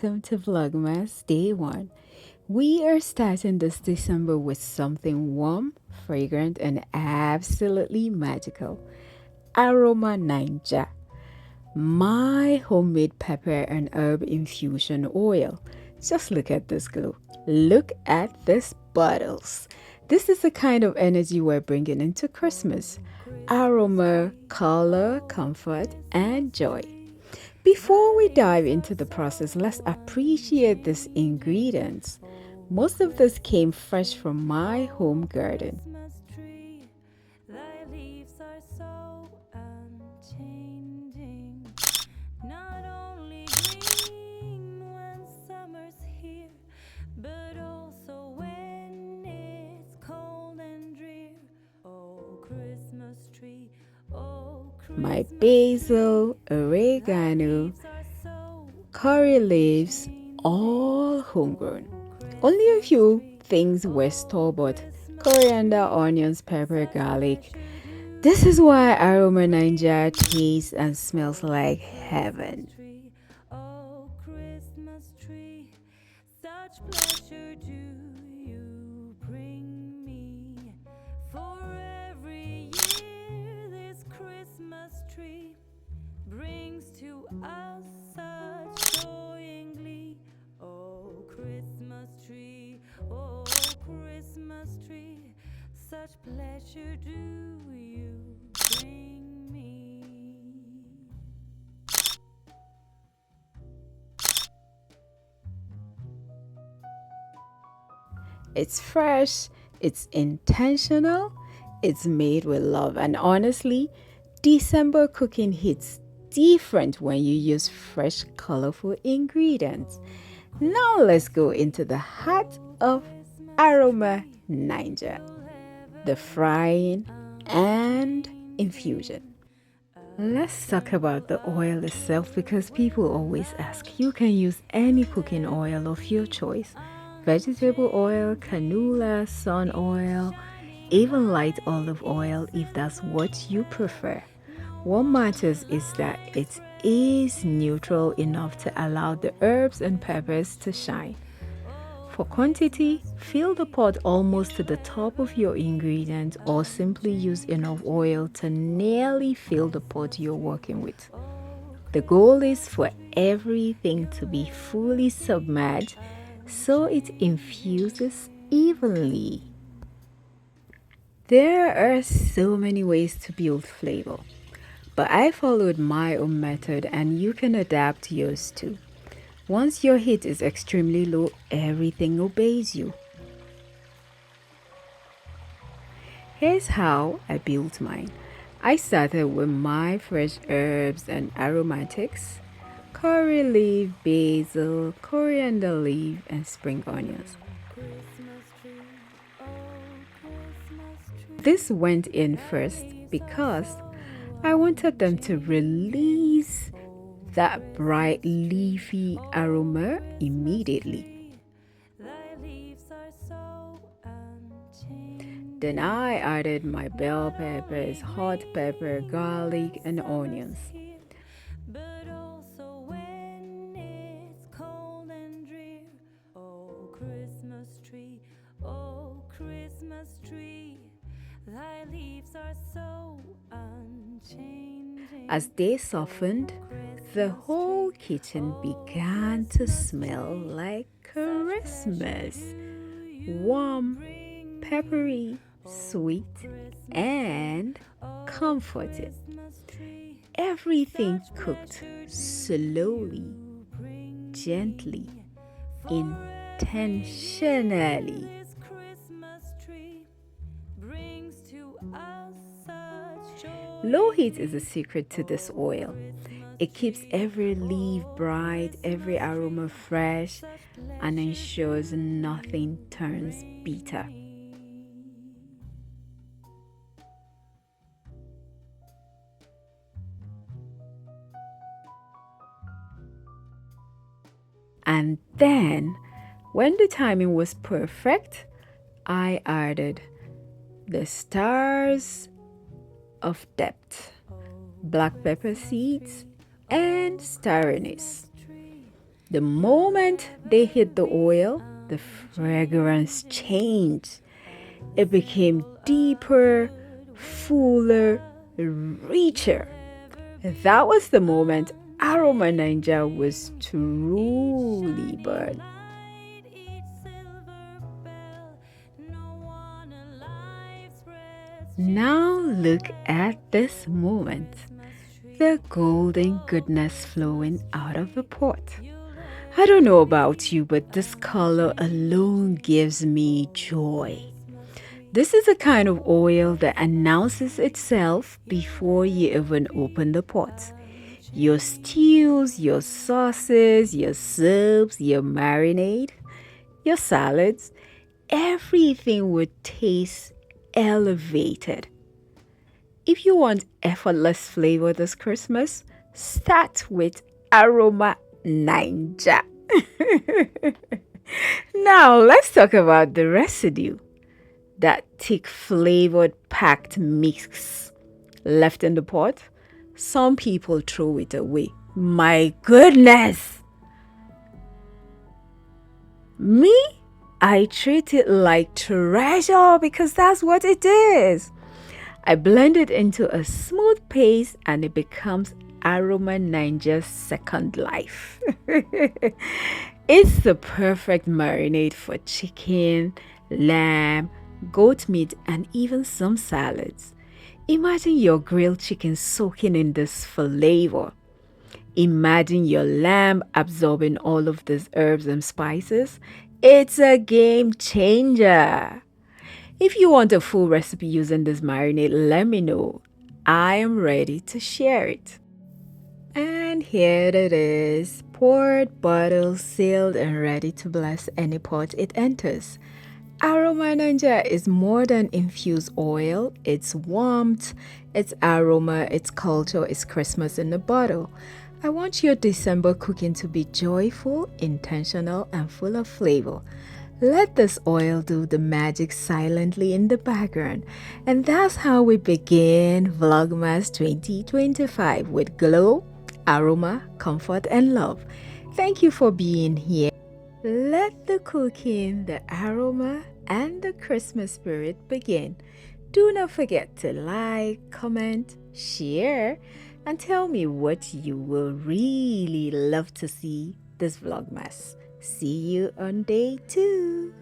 welcome to Vlogmas Day 1. We are starting this December with something warm, fragrant, and absolutely magical. Aroma Ninja, my homemade pepper and herb infusion oil. Just look at this glow. Look at these bottles. This is the kind of energy we're bringing into Christmas. Aroma, color, comfort, and joy. Before we dive into the process, let's appreciate these ingredients. Most of this came fresh from my home garden. My basil, oregano, curry leaves, all homegrown. Only a few things were store-bought: coriander, onions, pepper, garlic. This is why Aroma Ninja tastes and smells like heaven. Such pleasure do you bring me. For every year this Christmas tree brings to us such joy and glee. Oh Christmas tree, such pleasure do you bring me. It's fresh, it's intentional, it's made with love, and honestly, December cooking hits different when you use fresh, colorful ingredients. Now let's go into the heart of Aroma Ninja, the frying and infusion. Let's talk about the oil itself because people always ask. You can use any cooking oil of your choice: vegetable oil, canola, sun oil, even light olive oil if that's what you prefer. What matters is that it is neutral enough to allow the herbs and peppers to shine. For quantity, fill the pot almost to the top of your ingredient, or simply use enough oil to nearly fill the pot you're working with. The goal is for everything to be fully submerged so it infuses evenly. There are so many ways to build flavor, but I followed my own method and you can adapt yours too. Once your heat is extremely low, everything obeys you. Here's how I built mine. I started with my fresh herbs and aromatics: curry leaf, basil, coriander leaf, and spring onions. This went in first because I wanted them to release that bright leafy aroma immediately. Then I added my bell peppers, hot pepper, garlic, and onions. As they softened, the whole kitchen began to smell like Christmas. Warm, peppery, sweet, and comforting. Everything cooked slowly, gently, intentionally. Low heat is a secret to this oil. It keeps every leaf bright, every aroma fresh, and ensures nothing turns bitter. And then, when the timing was perfect, I added the stars of depth, black pepper seeds, and star anise. The moment they hit the oil, the fragrance changed. It became deeper, fuller, richer. That was the moment Aroma Ninja was truly born. Now look at this moment. The golden goodness flowing out of the pot. I don't know about you, but this color alone gives me joy. This is a kind of oil that announces itself before you even open the pot. Your stews, your sauces, your soups, your marinade, your salads, everything would taste elevated. If you want effortless flavor this Christmas, start with Aroma Ninja. Now, let's talk about the residue. That thick flavored packed mix left in the pot. Some people throw it away. My goodness! Me? I treat it like treasure because that's what it is. I blend it into a smooth paste and it becomes Aroma Ninja's second life. It's the perfect marinade for chicken, lamb, goat meat, and even some salads. Imagine your grilled chicken soaking in this flavor. Imagine your lamb absorbing all of these herbs and spices. It's a game changer. If you want a full recipe using this marinade, let me know. I am ready to share it. And here it is, poured, bottled, sealed, and ready to bless any pot it enters. Aroma Ninja is more than infused oil. It's warmth, it's aroma, it's culture, it's Christmas in a bottle. I want your December cooking to be joyful, intentional, and full of flavor. Let this oil do the magic silently in the background. And that's how we begin Vlogmas 2025 with glow, aroma, comfort, and love. Thank you for being here. Let the cooking, the aroma, and the Christmas spirit begin. Do not forget to like, comment, share, and tell me what you will really love to see this Vlogmas. See you on day 2.